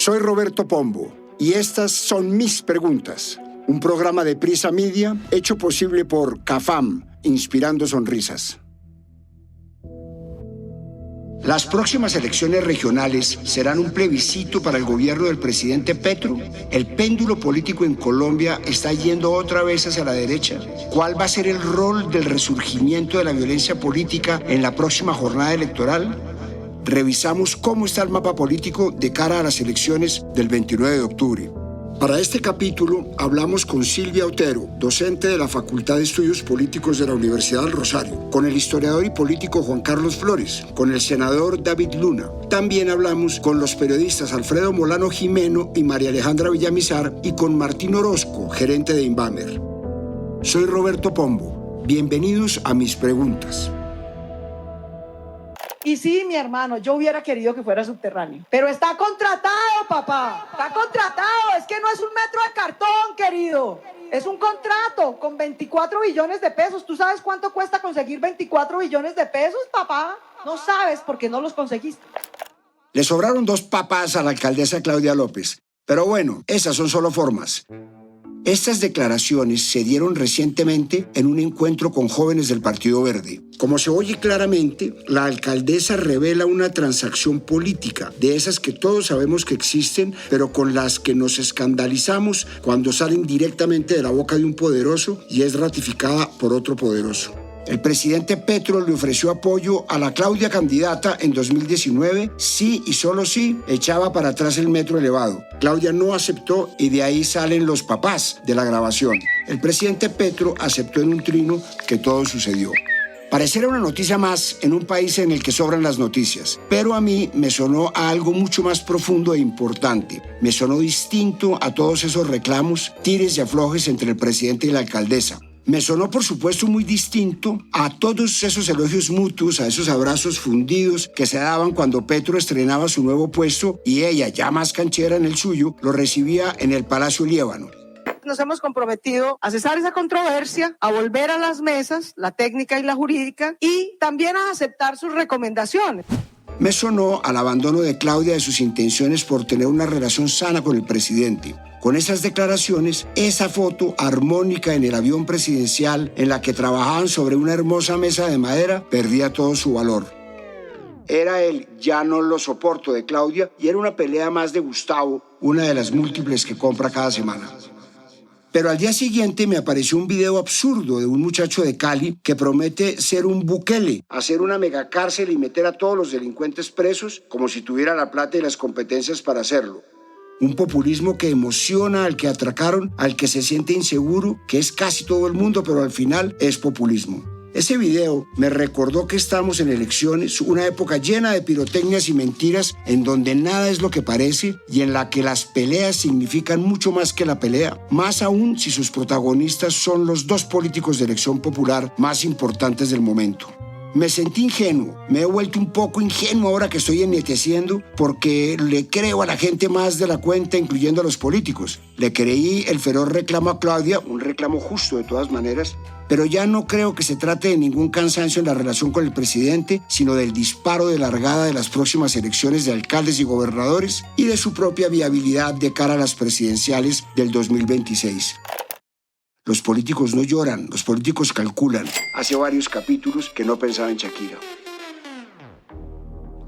Soy Roberto Pombo y estas son mis preguntas. Un programa de Prisa Media hecho posible por CAFAM, Inspirando Sonrisas. ¿Las próximas elecciones regionales serán un plebiscito para el gobierno del presidente Petro? ¿El péndulo político en Colombia está yendo otra vez hacia la derecha? ¿Cuál va a ser el rol del resurgimiento de la violencia política en la próxima jornada electoral? Revisamos cómo está el mapa político de cara a las elecciones del 29 de octubre. Para este capítulo hablamos con Silvia Otero, docente de la Facultad de Estudios Políticos de la Universidad del Rosario, con el historiador y político Juan Carlos Flores, con el senador David Luna. También hablamos con los periodistas Alfredo Molano Jimeno y María Alejandra Villamizar y con Martín Orozco, gerente de Invamer. Soy Roberto Pombo. Bienvenidos a mis preguntas. Y sí, mi hermano, yo hubiera querido que fuera subterráneo. Pero está contratado, papá. Está contratado. Es que no es un metro de cartón, querido. Es un contrato con 24 billones de pesos. ¿Tú sabes cuánto cuesta conseguir 24 billones de pesos, papá? No sabes porque no los conseguiste. Le sobraron 2 papas a la alcaldesa Claudia López. Pero bueno, esas son solo formas. Estas declaraciones se dieron recientemente en un encuentro con jóvenes del Partido Verde. Como se oye claramente, la alcaldesa revela una transacción política, de esas que todos sabemos que existen, pero con las que nos escandalizamos cuando salen directamente de la boca de un poderoso y es ratificada por otro poderoso. El presidente Petro le ofreció apoyo a la Claudia candidata en 2019, sí y solo sí echaba para atrás el metro elevado. Claudia no aceptó y de ahí salen los papás de la grabación. El presidente Petro aceptó en un trino que todo sucedió. Pareciera una noticia más en un país en el que sobran las noticias, pero a mí me sonó a algo mucho más profundo e importante. Me sonó distinto a todos esos reclamos, tires y aflojes entre el presidente y la alcaldesa. Me sonó, por supuesto, muy distinto a todos esos elogios mutuos, a esos abrazos fundidos que se daban cuando Petro estrenaba su nuevo puesto y ella, ya más canchera en el suyo, lo recibía en el Palacio Líbano. Nos hemos comprometido a cesar esa controversia, a volver a las mesas, la técnica y la jurídica, y también a aceptar sus recomendaciones. Me sonó al abandono de Claudia de sus intenciones por tener una relación sana con el presidente. Con esas declaraciones, esa foto armónica en el avión presidencial en la que trabajaban sobre una hermosa mesa de madera perdía todo su valor. Era el "ya no lo soporto" de Claudia y era una pelea más de Gustavo, una de las múltiples que compra cada semana. Pero al día siguiente me apareció un video absurdo de un muchacho de Cali que promete ser un Bukele, hacer una megacárcel y meter a todos los delincuentes presos como si tuviera la plata y las competencias para hacerlo. Un populismo que emociona al que atracaron, al que se siente inseguro, que es casi todo el mundo, pero al final es populismo. Ese video me recordó que estamos en elecciones, una época llena de pirotecnias y mentiras, en donde nada es lo que parece y en la que las peleas significan mucho más que la pelea, más aún si sus protagonistas son los 2 políticos de elección popular más importantes del momento. Me sentí ingenuo, me he vuelto un poco ingenuo ahora que estoy ennegreciendo porque le creo a la gente más de la cuenta, incluyendo a los políticos. Le creí el feroz reclamo a Claudia, un reclamo justo de todas maneras, pero ya no creo que se trate de ningún cansancio en la relación con el presidente, sino del disparo de largada de las próximas elecciones de alcaldes y gobernadores y de su propia viabilidad de cara a las presidenciales del 2026. Los políticos no lloran, los políticos calculan. Hace varios capítulos que no pensaba en Shakira.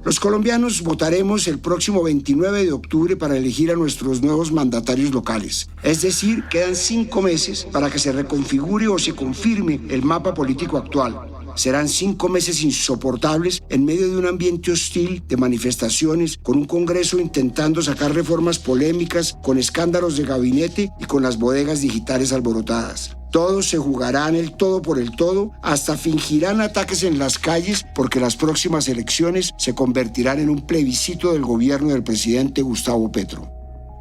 Los colombianos votaremos el próximo 29 de octubre para elegir a nuestros nuevos mandatarios locales. Es decir, quedan 5 meses para que se reconfigure o se confirme el mapa político actual. Serán 5 meses insoportables en medio de un ambiente hostil de manifestaciones, con un Congreso intentando sacar reformas polémicas, con escándalos de gabinete y con las bodegas digitales alborotadas. Todos se jugarán el todo por el todo, hasta fingirán ataques en las calles porque las próximas elecciones se convertirán en un plebiscito del gobierno del presidente Gustavo Petro.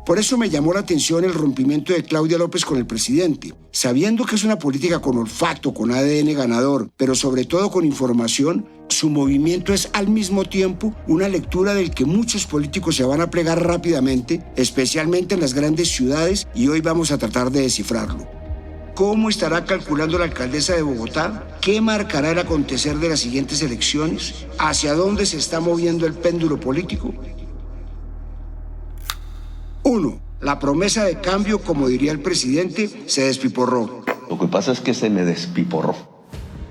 Por eso me llamó la atención el rompimiento de Claudia López con el presidente. Sabiendo que es una política con olfato, con ADN ganador, pero sobre todo con información, su movimiento es al mismo tiempo una lectura del que muchos políticos se van a plegar rápidamente, especialmente en las grandes ciudades, y hoy vamos a tratar de descifrarlo. ¿Cómo estará calculando la alcaldesa de Bogotá? ¿Qué marcará el acontecer de las siguientes elecciones? ¿Hacia dónde se está moviendo el péndulo político? 1. La promesa de cambio, como diría el presidente, se despiporró. Lo que pasa es que se me despiporró.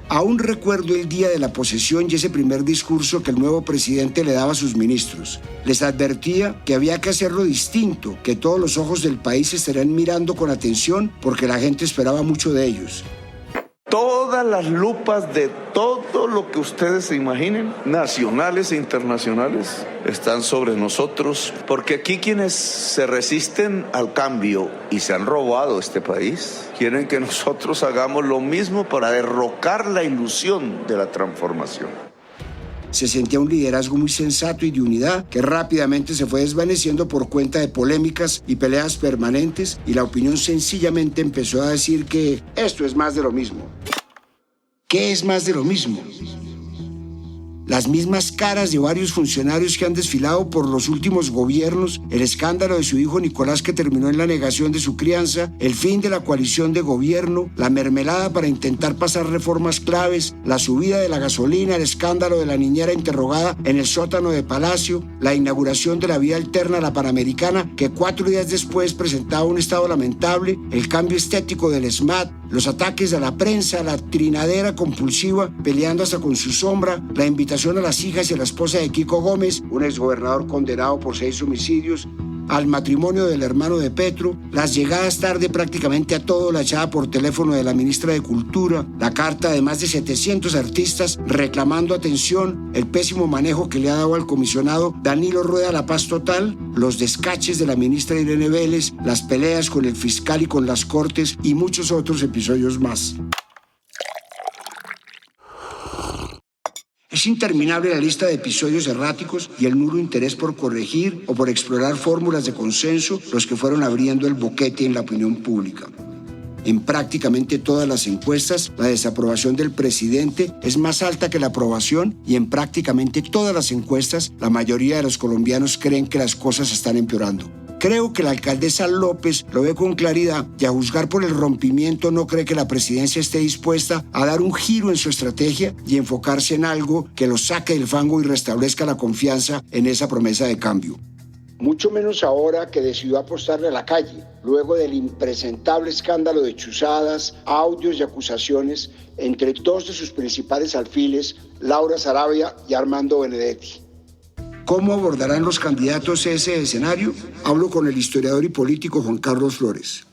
Aún recuerdo el día de la posesión y ese primer discurso que el nuevo presidente le daba a sus ministros. Les advertía que había que hacerlo distinto, que todos los ojos del país estarían mirando con atención porque la gente esperaba mucho de ellos. Todas las lupas de todo lo que ustedes se imaginen, nacionales e internacionales, están sobre nosotros, porque aquí quienes se resisten al cambio y se han robado este país, quieren que nosotros hagamos lo mismo para derrocar la ilusión de la transformación. Se sentía un liderazgo muy sensato y de unidad que rápidamente se fue desvaneciendo por cuenta de polémicas y peleas permanentes, y la opinión sencillamente empezó a decir que esto es más de lo mismo. ¿Qué es más de lo mismo? Las mismas caras de varios funcionarios que han desfilado por los últimos gobiernos, el escándalo de su hijo Nicolás que terminó en la negación de su crianza, el fin de la coalición de gobierno, la mermelada para intentar pasar reformas claves, la subida de la gasolina, el escándalo de la niñera interrogada en el sótano de Palacio, la inauguración de la vía alterna a la Panamericana que 4 días después presentaba un estado lamentable, el cambio estético del SMAT, los ataques a la prensa, la trinadera compulsiva peleando hasta con su sombra, la invitación a las hijas y a la esposa de Kiko Gómez, un exgobernador condenado por 6 homicidios, al matrimonio del hermano de Petro, las llegadas tarde prácticamente a todo, la echada por teléfono de la ministra de Cultura, la carta de más de 700 artistas reclamando atención, el pésimo manejo que le ha dado al comisionado Danilo Rueda la paz total, los descaches de la ministra Irene Vélez, las peleas con el fiscal y con las cortes y muchos otros episodios más. Es interminable la lista de episodios erráticos y el nulo interés por corregir o por explorar fórmulas de consenso los que fueron abriendo el boquete en la opinión pública. En prácticamente todas las encuestas, la desaprobación del presidente es más alta que la aprobación, y en prácticamente todas las encuestas, la mayoría de los colombianos creen que las cosas están empeorando. Creo que la alcaldesa López lo ve con claridad y, a juzgar por el rompimiento, no cree que la presidencia esté dispuesta a dar un giro en su estrategia y enfocarse en algo que lo saque del fango y restablezca la confianza en esa promesa de cambio. Mucho menos ahora que decidió apostarle a la calle, luego del impresentable escándalo de chuzadas, audios y acusaciones entre 2 de sus principales alfiles, Laura Sarabia y Armando Benedetti. ¿Cómo abordarán los candidatos ese escenario? Hablo con el historiador y político Juan Carlos Flores.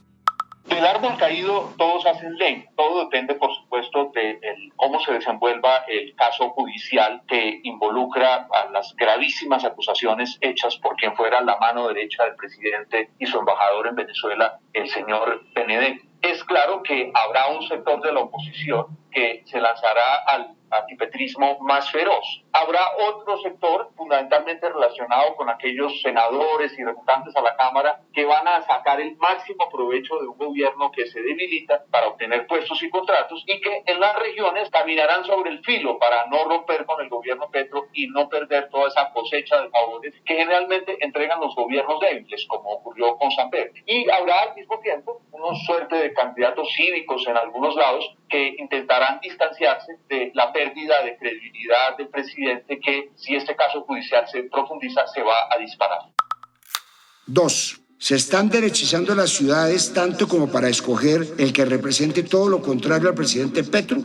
Del árbol caído todos hacen leña. Todo depende, por supuesto, de cómo se desenvuelva el caso judicial que involucra a las gravísimas acusaciones hechas por quien fuera la mano derecha del presidente y su embajador en Venezuela, el señor Benedetti. Es claro que habrá un sector de la oposición que se lanzará al antipetrismo más feroz. Habrá otro sector fundamentalmente relacionado con aquellos senadores y representantes a la Cámara que van a sacar el máximo provecho de un gobierno que se debilita para obtener puestos y contratos, y que en las regiones caminarán sobre el filo para no romper con el gobierno Petro y no perder toda esa cosecha de favores que generalmente entregan los gobiernos débiles, como ocurrió con San Pedro. Y habrá al mismo tiempo una suerte de candidatos cívicos en algunos lados que intentarán distanciarse de la pérdida de credibilidad del presidente, que si este caso judicial se profundiza se va a disparar. 2. Se están derechizando las ciudades tanto como para escoger el que represente todo lo contrario al presidente Petro.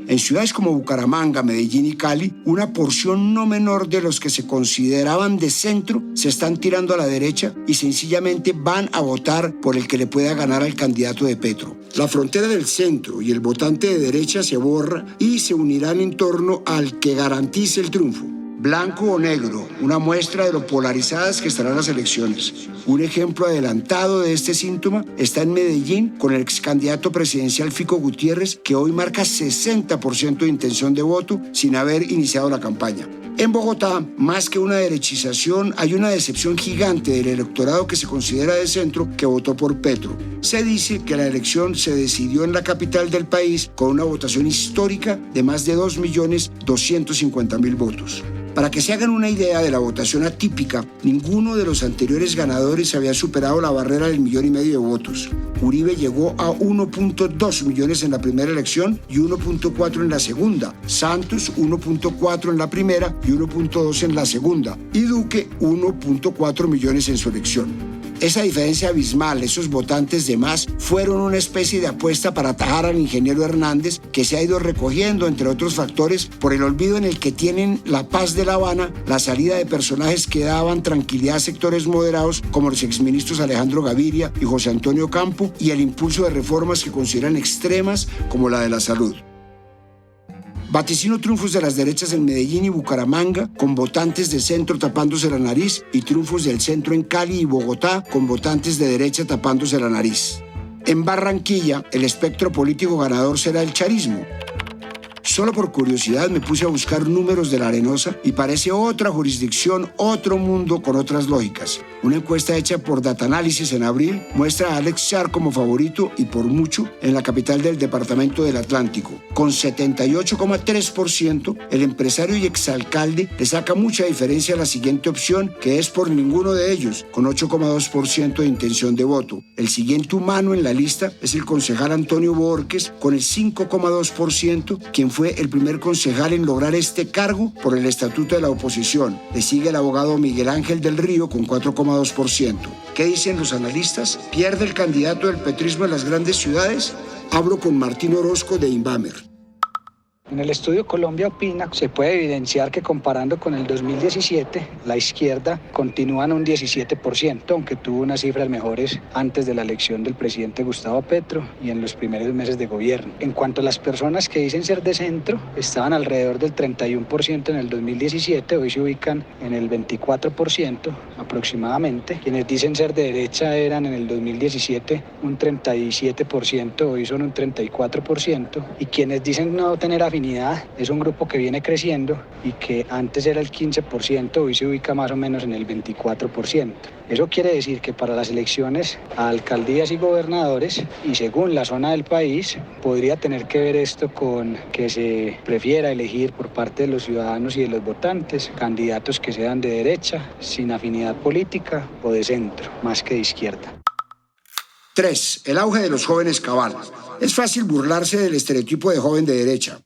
En ciudades como Bucaramanga, Medellín y Cali, una porción no menor de los que se consideraban de centro se están tirando a la derecha y sencillamente van a votar por el que le pueda ganar al candidato de Petro. La frontera del centro y el votante de derecha se borra y se unirán en torno al que garantice el triunfo. Blanco o negro, una muestra de lo polarizadas que estarán las elecciones. Un ejemplo adelantado de este síntoma está en Medellín con el ex candidato presidencial Fico Gutiérrez, que hoy marca 60% de intención de voto sin haber iniciado la campaña. En Bogotá, más que una derechización, hay una decepción gigante del electorado que se considera de centro que votó por Petro. Se dice que la elección se decidió en la capital del país con una votación histórica de más de 2.250.000 votos. Para que se hagan una idea de la votación atípica, ninguno de los anteriores ganadores había superado la barrera del 1,5 millones de votos. Uribe llegó a 1.2 millones en la primera elección y 1.4 en la segunda. Santos 1.4 en la primera y 1.2 en la segunda. Y Duque 1.4 millones en su elección. Esa diferencia abismal, esos votantes de más, fueron una especie de apuesta para atajar al ingeniero Hernández, que se ha ido recogiendo, entre otros factores, por el olvido en el que tienen la paz de La Habana, la salida de personajes que daban tranquilidad a sectores moderados como los exministros Alejandro Gaviria y José Antonio Campo, y el impulso de reformas que consideran extremas como la de la salud. Vaticino triunfos de las derechas en Medellín y Bucaramanga, con votantes de centro tapándose la nariz, y triunfos del centro en Cali y Bogotá, con votantes de derecha tapándose la nariz. En Barranquilla, el espectro político ganador será el charismo. Solo por curiosidad me puse a buscar números de La Arenosa y parece otra jurisdicción, otro mundo con otras lógicas. Una encuesta hecha por Datanalysis en abril muestra a Alex Char como favorito y por mucho en la capital del departamento del Atlántico. Con 78,3%, el empresario y exalcalde le saca mucha diferencia a la siguiente opción, que es por ninguno de ellos, con 8,2% de intención de voto. El siguiente humano en la lista es el concejal Antonio Borges, con el 5,2%, quien fue el primer concejal en lograr este cargo por el estatuto de la oposición. Le sigue el abogado Miguel Ángel del Río con 4,2%. ¿Qué dicen los analistas? ¿Pierde el candidato del petrismo en las grandes ciudades? Hablo con Martín Orozco de Invamer. En el estudio Colombia Opina se puede evidenciar que comparando con el 2017, la izquierda continúa en un 17%, aunque tuvo unas cifras mejores antes de la elección del presidente Gustavo Petro y en los primeros meses de gobierno. En cuanto a las personas que dicen ser de centro, estaban alrededor del 31% en el 2017, hoy se ubican en el 24% aproximadamente. Quienes dicen ser de derecha eran en el 2017 un 37%, hoy son un 34%, y quienes dicen no tener afinidad es un grupo que viene creciendo y que antes era el 15%, hoy se ubica más o menos en el 24%. Eso quiere decir que para las elecciones a alcaldías y gobernadores, y según la zona del país, podría tener que ver esto con que se prefiera elegir por parte de los ciudadanos y de los votantes candidatos que sean de derecha, sin afinidad política, o de centro, más que de izquierda. 3. El auge de los jóvenes cabal. Es fácil burlarse del estereotipo de joven de derecha.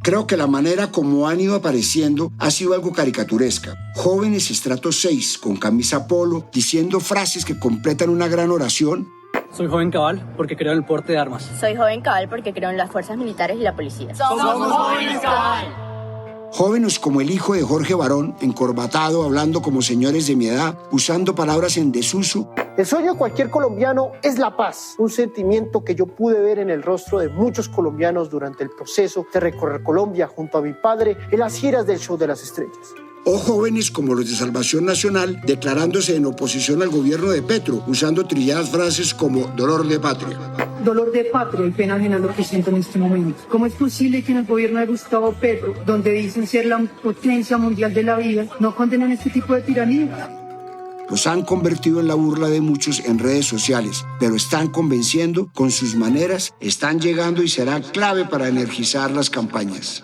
Creo que la manera como han ido apareciendo ha sido algo caricaturesca. Jóvenes estrato 6, con camisa polo, diciendo frases que completan una gran oración. Soy joven cabal porque creo en el porte de armas. Soy joven cabal porque creo en las fuerzas militares y la policía. ¡Somos jóvenes cabal! Jóvenes como el hijo de Jorge Barón, encorbatado, hablando como señores de mi edad, usando palabras en desuso. El sueño de cualquier colombiano es la paz, un sentimiento que yo pude ver en el rostro de muchos colombianos durante el proceso de recorrer Colombia junto a mi padre en las giras del Show de las Estrellas. O jóvenes como los de Salvación Nacional, declarándose en oposición al gobierno de Petro, usando trilladas frases como dolor de patria. Dolor de patria y pena ajena lo que siento en este momento. ¿Cómo es posible que en el gobierno de Gustavo Petro, donde dicen ser la potencia mundial de la vida, no condenan este tipo de tiranía? Los han convertido en la burla de muchos en redes sociales, pero están convenciendo con sus maneras, están llegando y será clave para energizar las campañas.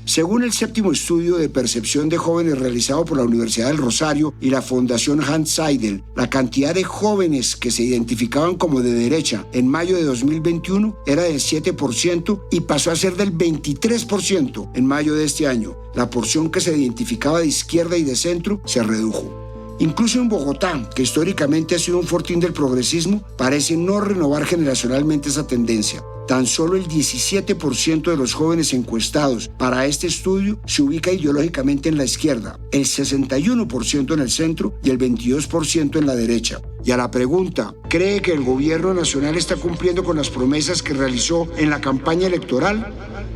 Según el 7º estudio de percepción de jóvenes realizado por la Universidad del Rosario y la Fundación Hans Seidel, la cantidad de jóvenes que se identificaban como de derecha en mayo de 2021 era del 7% y pasó a ser del 23% en mayo de este año. La porción que se identificaba de izquierda y de centro se redujo. Incluso en Bogotá, que históricamente ha sido un fortín del progresismo, parece no renovar generacionalmente esa tendencia. Tan solo el 17% de los jóvenes encuestados para este estudio se ubica ideológicamente en la izquierda, el 61% en el centro y el 22% en la derecha. Y a la pregunta, ¿cree que el gobierno nacional está cumpliendo con las promesas que realizó en la campaña electoral?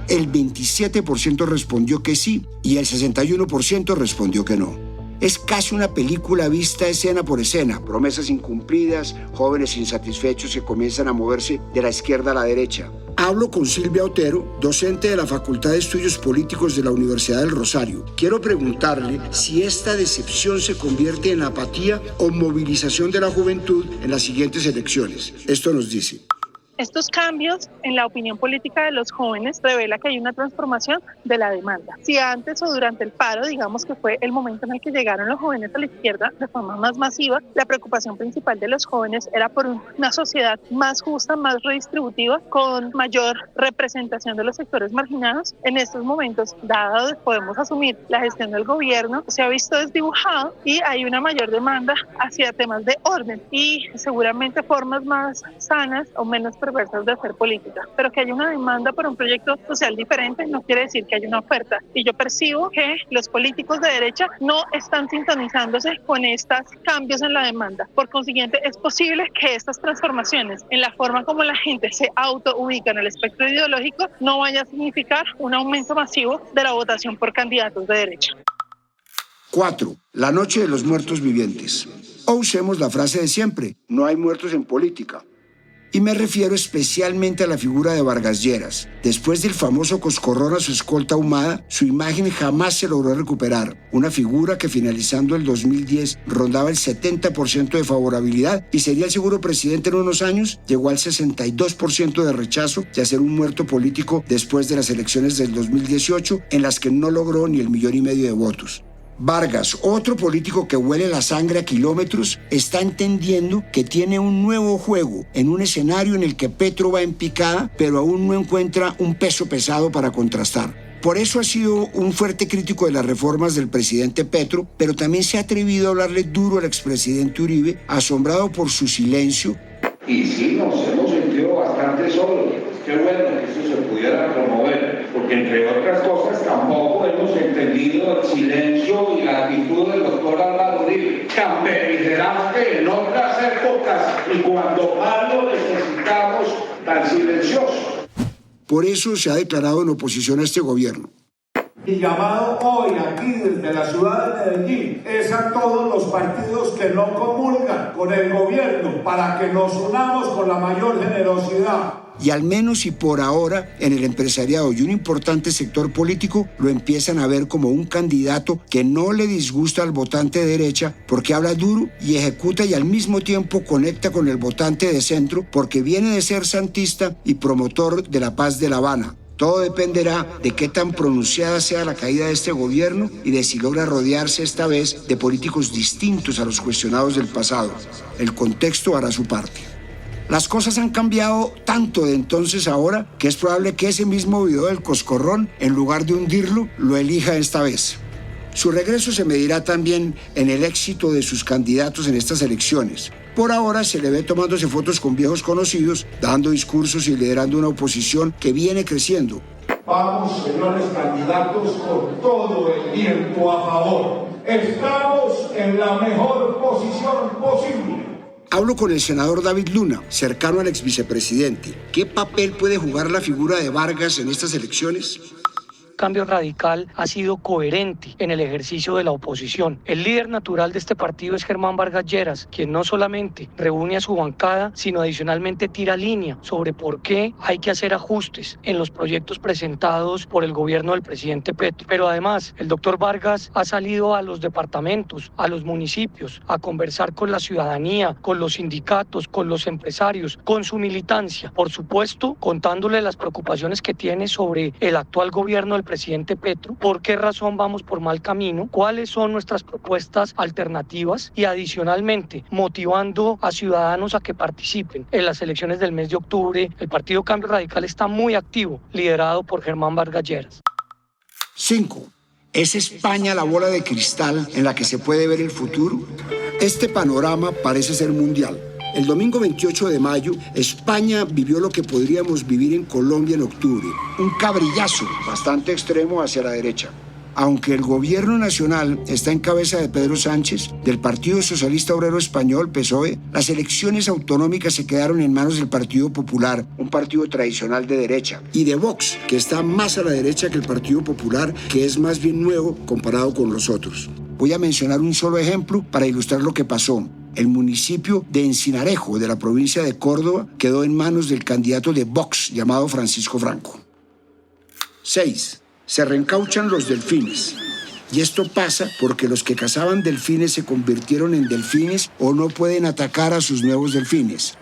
El 27% respondió que sí y el 61% respondió que no. Es casi una película vista escena por escena, promesas incumplidas, jóvenes insatisfechos que comienzan a moverse de la izquierda a la derecha. Hablo con Silvia Otero, docente de la Facultad de Estudios Políticos de la Universidad del Rosario. Quiero preguntarle si esta decepción se convierte en apatía o movilización de la juventud en las siguientes elecciones. Esto nos dice. Estos cambios en la opinión política de los jóvenes revela que hay una transformación de la demanda. Si antes o durante el paro, digamos que fue el momento en el que llegaron los jóvenes a la izquierda de forma más masiva, la preocupación principal de los jóvenes era por una sociedad más justa, más redistributiva, con mayor representación de los sectores marginados. En estos momentos, dado podemos asumir la gestión del gobierno, se ha visto desdibujado y hay una mayor demanda hacia temas de orden y seguramente formas más sanas o menos perversas de hacer política, pero que haya una demanda por un proyecto social diferente no quiere decir que haya una oferta, y yo percibo que los políticos de derecha no están sintonizándose con estos cambios en la demanda. Por consiguiente, es posible que estas transformaciones en la forma como la gente se autoubica en el espectro ideológico no vaya a significar un aumento masivo de la votación por candidatos de derecha. 4. La noche de los muertos vivientes. O usemos la frase de siempre: no hay muertos en política. Y me refiero especialmente a la figura de Vargas Lleras. Después del famoso coscorrón a su escolta ahumada, su imagen jamás se logró recuperar. Una figura que finalizando el 2010 rondaba el 70% de favorabilidad y sería el seguro presidente en unos años, llegó al 62% de rechazo y a ser un muerto político después de las elecciones del 2018, en las que no logró ni el 1,5 millones de votos. Vargas, otro político que huele la sangre a kilómetros, está entendiendo que tiene un nuevo juego en un escenario en el que Petro va en picada, pero aún no encuentra un peso pesado para contrastar. Por eso ha sido un fuerte crítico de las reformas del presidente Petro, pero también se ha atrevido a hablarle duro al expresidente Uribe, asombrado por su silencio. Y sí, nos hemos sentido bastante solos. Qué bueno que eso se pudiera promover, porque entre otras cosas tampoco hemos entendido el silencio y la actitud del doctor Álvaro Uribe, tan beligerante en otras épocas y cuando más lo necesitamos, tan silencioso. Por eso se ha declarado en oposición a este gobierno. Mi llamado hoy aquí desde la ciudad de Medellín es a todos los partidos que no comulgan con el gobierno para que nos unamos con la mayor generosidad. Y al menos y por ahora en el empresariado y un importante sector político lo empiezan a ver como un candidato que no le disgusta al votante de derecha porque habla duro y ejecuta y al mismo tiempo conecta con el votante de centro porque viene de ser santista y promotor de la paz de La Habana. Todo dependerá de qué tan pronunciada sea la caída de este gobierno y de si logra rodearse esta vez de políticos distintos a los cuestionados del pasado. El contexto hará su parte. Las cosas han cambiado tanto de entonces a ahora que es probable que ese mismo video del coscorrón, en lugar de hundirlo, lo elija esta vez. Su regreso se medirá también en el éxito de sus candidatos en estas elecciones. Por ahora se le ve tomándose fotos con viejos conocidos, dando discursos y liderando una oposición que viene creciendo. Vamos, señores candidatos, con todo el viento a favor. Estamos en la mejor posición posible. Hablo con el senador David Luna, cercano al exvicepresidente. ¿Qué papel puede jugar la figura de Vargas en estas elecciones? Cambio Radical ha sido coherente en el ejercicio de la oposición. El líder natural de este partido es Germán Vargas Lleras, quien no solamente reúne a su bancada, sino adicionalmente tira línea sobre por qué hay que hacer ajustes en los proyectos presentados por el gobierno del presidente Petro. Pero además, el doctor Vargas ha salido a los departamentos, a los municipios, a conversar con la ciudadanía, con los sindicatos, con los empresarios, con su militancia. Por supuesto, contándole las preocupaciones que tiene sobre el actual gobierno del presidente Petro, por qué razón vamos por mal camino, cuáles son nuestras propuestas alternativas y adicionalmente motivando a ciudadanos a que participen en las elecciones del mes de octubre. El Partido Cambio Radical está muy activo, liderado por Germán Vargas Lleras. 5. ¿Es España la bola de cristal en la que se puede ver el futuro? Este panorama parece ser mundial. El domingo 28 de mayo, España vivió lo que podríamos vivir en Colombia en octubre, un cabrillazo bastante extremo hacia la derecha. Aunque el gobierno nacional está en cabeza de Pedro Sánchez, del Partido Socialista Obrero Español, PSOE, las elecciones autonómicas se quedaron en manos del Partido Popular, un partido tradicional de derecha, y de Vox, que está más a la derecha que el Partido Popular, que es más bien nuevo comparado con los otros. Voy a mencionar un solo ejemplo para ilustrar lo que pasó. El municipio de Encinarejo, de la provincia de Córdoba, quedó en manos del candidato de Vox, llamado Francisco Franco. 6. Se reencauchan los delfines. Y esto pasa porque los que cazaban delfines se convirtieron en delfines o no pueden atacar a sus nuevos delfines.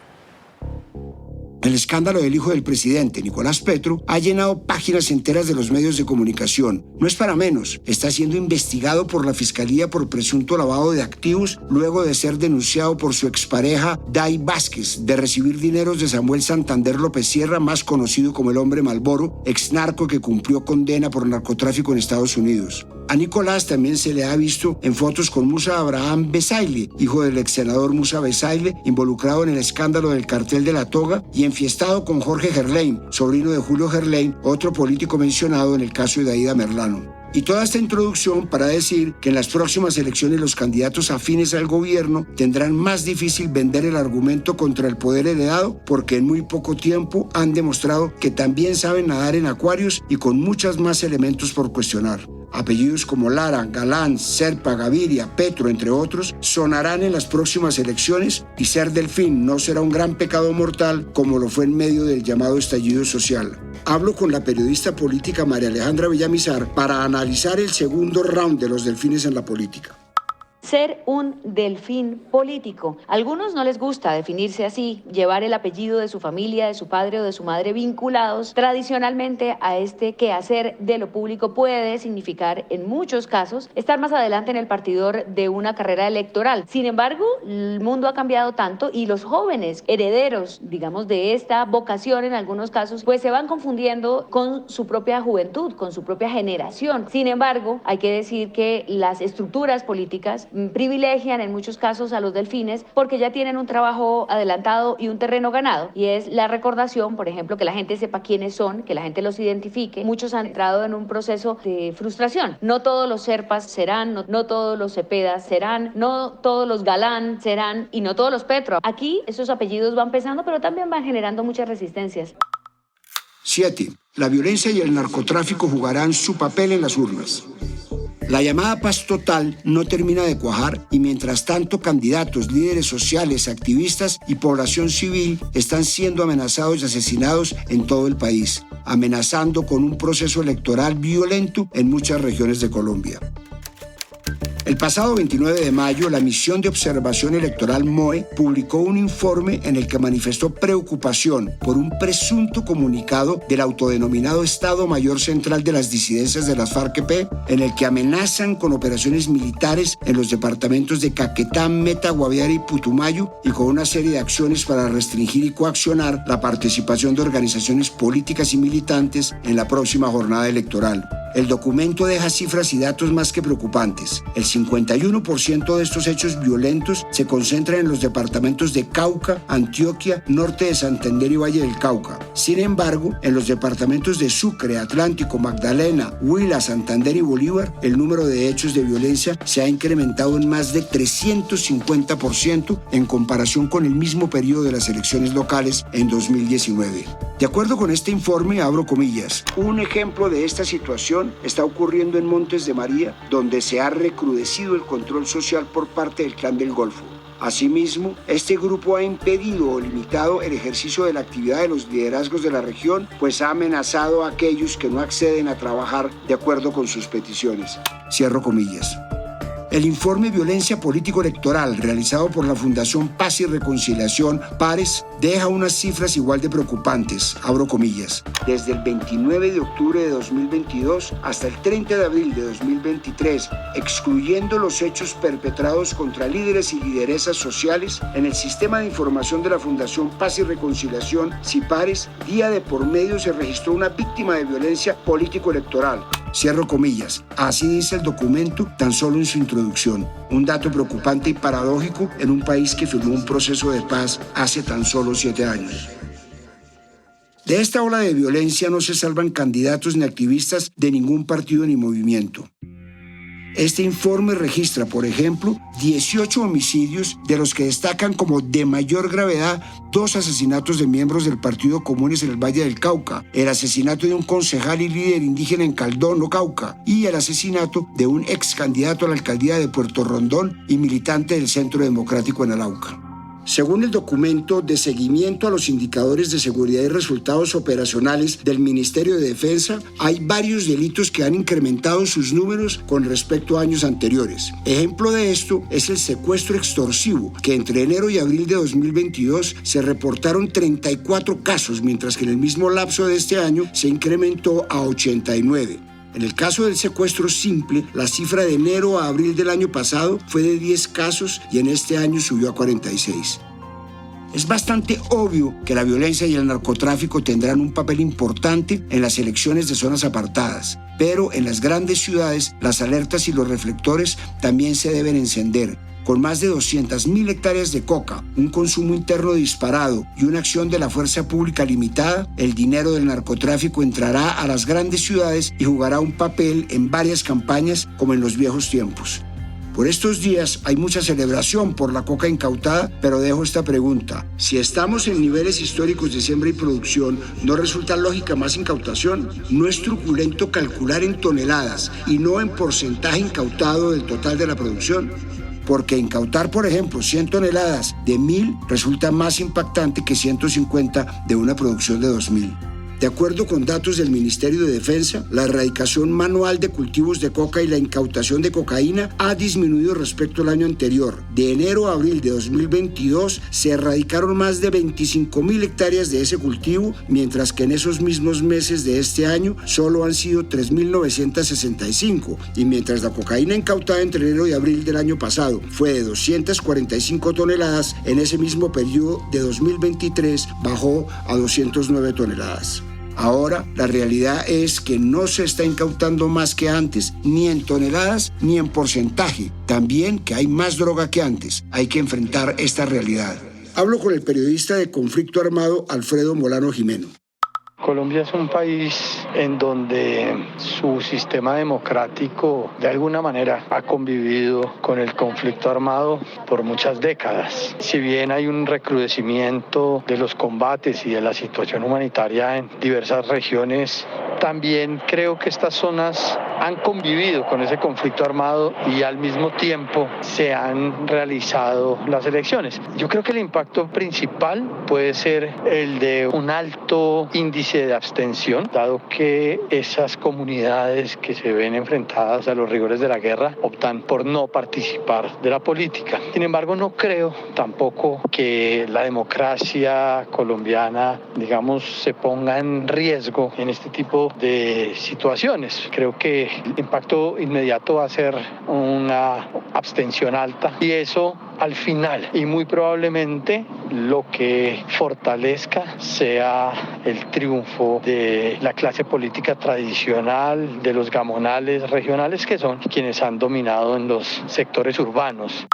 El escándalo del hijo del presidente, Nicolás Petro, ha llenado páginas enteras de los medios de comunicación. No es para menos, está siendo investigado por la Fiscalía por presunto lavado de activos luego de ser denunciado por su expareja, Day Vázquez, de recibir dineros de Samuel Santander López Sierra, más conocido como el Hombre Malboro, exnarco que cumplió condena por narcotráfico en Estados Unidos. A Nicolás también se le ha visto en fotos con Musa Abraham Besaile, hijo del ex senador Musa Besaile, involucrado en el escándalo del cartel de la toga, y enfiestado con Jorge Gerlain, sobrino de Julio Gerlain, otro político mencionado en el caso de Aida Merlano. Y toda esta introducción para decir que en las próximas elecciones los candidatos afines al gobierno tendrán más difícil vender el argumento contra el poder heredado, porque en muy poco tiempo han demostrado que también saben nadar en acuarios y con muchos más elementos por cuestionar. Apellidos como Lara, Galán, Serpa, Gaviria, Petro, entre otros, sonarán en las próximas elecciones, y ser delfín no será un gran pecado mortal como lo fue en medio del llamado estallido social. Hablo con la periodista política María Alejandra Villamizar para analizar el segundo round de los delfines en la política. Ser un delfín político. A algunos no les gusta definirse así, llevar el apellido de su familia, de su padre o de su madre vinculados tradicionalmente a este quehacer de lo público puede significar, en muchos casos, estar más adelante en el partidor de una carrera electoral. Sin embargo, el mundo ha cambiado tanto y los jóvenes herederos, digamos, de esta vocación en algunos casos, pues se van confundiendo con su propia juventud, con su propia generación. Sin embargo, hay que decir que las estructuras políticas privilegian en muchos casos a los delfines porque ya tienen un trabajo adelantado y un terreno ganado, y es la recordación, por ejemplo, que la gente sepa quiénes son, que la gente los identifique. Muchos han entrado en un proceso de frustración. No todos los Serpas serán, no todos los Cepedas serán, no todos los Galán serán y no todos los Petro. Aquí esos apellidos van pesando, pero también van generando muchas resistencias. 7. La violencia y el narcotráfico jugarán su papel en las urnas. La llamada paz total no termina de cuajar, y mientras tanto candidatos, líderes sociales, activistas y población civil están siendo amenazados y asesinados en todo el país, amenazando con un proceso electoral violento en muchas regiones de Colombia. El pasado 29 de mayo, la Misión de Observación Electoral MOE publicó un informe en el que manifestó preocupación por un presunto comunicado del autodenominado Estado Mayor Central de las Disidencias de las FARC-EP, en el que amenazan con operaciones militares en los departamentos de Caquetá, Meta, Guaviare y Putumayo, y con una serie de acciones para restringir y coaccionar la participación de organizaciones políticas y militantes en la próxima jornada electoral. El documento deja cifras y datos más que preocupantes. El 51% de estos hechos violentos se concentran en los departamentos de Cauca, Antioquia, Norte de Santander y Valle del Cauca. Sin embargo, en los departamentos de Sucre, Atlántico, Magdalena, Huila, Santander y Bolívar, el número de hechos de violencia se ha incrementado en más de 350% en comparación con el mismo periodo de las elecciones locales en 2019. De acuerdo con este informe, abro comillas, un ejemplo de esta situación está ocurriendo en Montes de María, donde se ha recrudecido el control social por parte del Clan del Golfo. Asimismo, este grupo ha impedido o limitado el ejercicio de la actividad de los liderazgos de la región, pues ha amenazado a aquellos que no acceden a trabajar de acuerdo con sus peticiones. Cierro comillas. El informe Violencia Político-Electoral, realizado por la Fundación Paz y Reconciliación, PARES, deja unas cifras igual de preocupantes, abro comillas. Desde el 29 de octubre de 2022 hasta el 30 de abril de 2023, excluyendo los hechos perpetrados contra líderes y lideresas sociales, en el Sistema de Información de la Fundación Paz y Reconciliación, CIPARES, día de por medio se registró una víctima de violencia político-electoral. Cierro comillas. Así dice el documento tan solo en su introducción. Un dato preocupante y paradójico en un país que firmó un proceso de paz hace tan solo 7 años. De esta ola de violencia no se salvan candidatos ni activistas de ningún partido ni movimiento. Este informe registra, por ejemplo, 18 homicidios, de los que destacan como de mayor gravedad 2 asesinatos de miembros del Partido Comunes en el Valle del Cauca, el asesinato de un concejal y líder indígena en Caldono, Cauca, y el asesinato de un ex candidato a la alcaldía de Puerto Rondón y militante del Centro Democrático en Arauca. Según el documento de seguimiento a los indicadores de seguridad y resultados operacionales del Ministerio de Defensa, hay varios delitos que han incrementado sus números con respecto a años anteriores. Ejemplo de esto es el secuestro extorsivo, que entre enero y abril de 2022 se reportaron 34 casos, mientras que en el mismo lapso de este año se incrementó a 89. En el caso del secuestro simple, la cifra de enero a abril del año pasado fue de 10 casos y en este año subió a 46. Es bastante obvio que la violencia y el narcotráfico tendrán un papel importante en las elecciones de zonas apartadas, pero en las grandes ciudades las alertas y los reflectores también se deben encender. Con más de 200.000 hectáreas de coca, un consumo interno disparado y una acción de la fuerza pública limitada, el dinero del narcotráfico entrará a las grandes ciudades y jugará un papel en varias campañas como en los viejos tiempos. Por estos días hay mucha celebración por la coca incautada, pero dejo esta pregunta. Si estamos en niveles históricos de siembra y producción, ¿no resulta lógica más incautación? ¿No es truculento calcular en toneladas y no en porcentaje incautado del total de la producción? Porque incautar, por ejemplo, 100 toneladas de 1.000 resulta más impactante que 150 de una producción de 2.000. De acuerdo con datos del Ministerio de Defensa, la erradicación manual de cultivos de coca y la incautación de cocaína ha disminuido respecto al año anterior. De enero a abril de 2022 se erradicaron más de 25.000 hectáreas de ese cultivo, mientras que en esos mismos meses de este año solo han sido 3.965, y mientras la cocaína incautada entre enero y abril del año pasado fue de 245 toneladas, en ese mismo periodo de 2023 bajó a 209 toneladas. Ahora, la realidad es que no se está incautando más que antes, ni en toneladas ni en porcentaje. También que hay más droga que antes. Hay que enfrentar esta realidad. Hablo con el periodista de Conflicto Armado, Alfredo Molano Jimeno. Colombia es un país en donde su sistema democrático de alguna manera ha convivido con el conflicto armado por muchas décadas. Si bien hay un recrudecimiento de los combates y de la situación humanitaria en diversas regiones, también creo que estas zonas han convivido con ese conflicto armado y al mismo tiempo se han realizado las elecciones. Yo creo que el impacto principal puede ser el de un alto índice de abstención, dado que esas comunidades que se ven enfrentadas a los rigores de la guerra optan por no participar de la política. Sin embargo, no creo tampoco que la democracia colombiana, se ponga en riesgo en este tipo de situaciones. Creo que el impacto inmediato va a ser una abstención alta y eso al final y muy probablemente lo que fortalezca sea el triunfo de la clase política tradicional, de los gamonales regionales que son quienes han dominado en los sectores urbanos.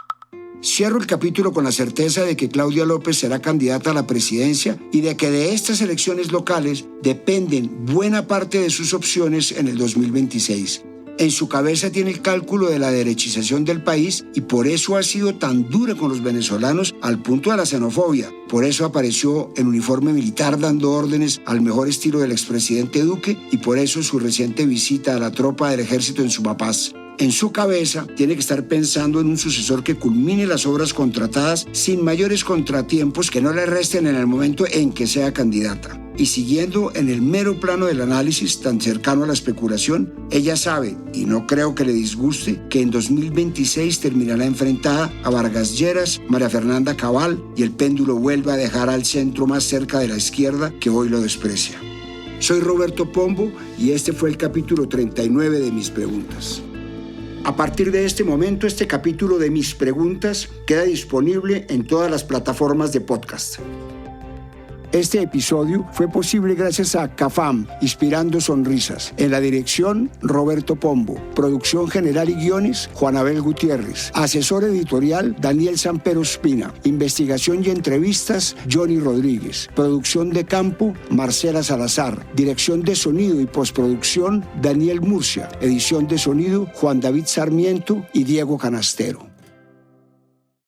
Cierro el capítulo con la certeza de que Claudia López será candidata a la presidencia y de que de estas elecciones locales dependen buena parte de sus opciones en el 2026. En su cabeza tiene el cálculo de la derechización del país y por eso ha sido tan dura con los venezolanos al punto de la xenofobia. Por eso apareció en uniforme militar dando órdenes al mejor estilo del expresidente Duque y por eso su reciente visita a la tropa del ejército en Sumapaz. En su cabeza tiene que estar pensando en un sucesor que culmine las obras contratadas sin mayores contratiempos que no le resten en el momento en que sea candidata. Y siguiendo en el mero plano del análisis tan cercano a la especulación, ella sabe, y no creo que le disguste, que en 2026 terminará enfrentada a Vargas Lleras, María Fernanda Cabal y el péndulo vuelve a dejar al centro más cerca de la izquierda que hoy lo desprecia. Soy Roberto Pombo y este fue el capítulo 39 de Mis Preguntas. A partir de este momento, este capítulo de Mis Preguntas queda disponible en todas las plataformas de podcast. Este episodio fue posible gracias a CAFAM, Inspirando Sonrisas. En la dirección, Roberto Pombo. Producción general y guiones, Juan Abel Gutiérrez. Asesor editorial, Daniel Sampero Espina. Investigación y entrevistas, Johnny Rodríguez. Producción de campo, Marcela Salazar. Dirección de sonido y postproducción, Daniel Murcia. Edición de sonido, Juan David Sarmiento y Diego Canastero.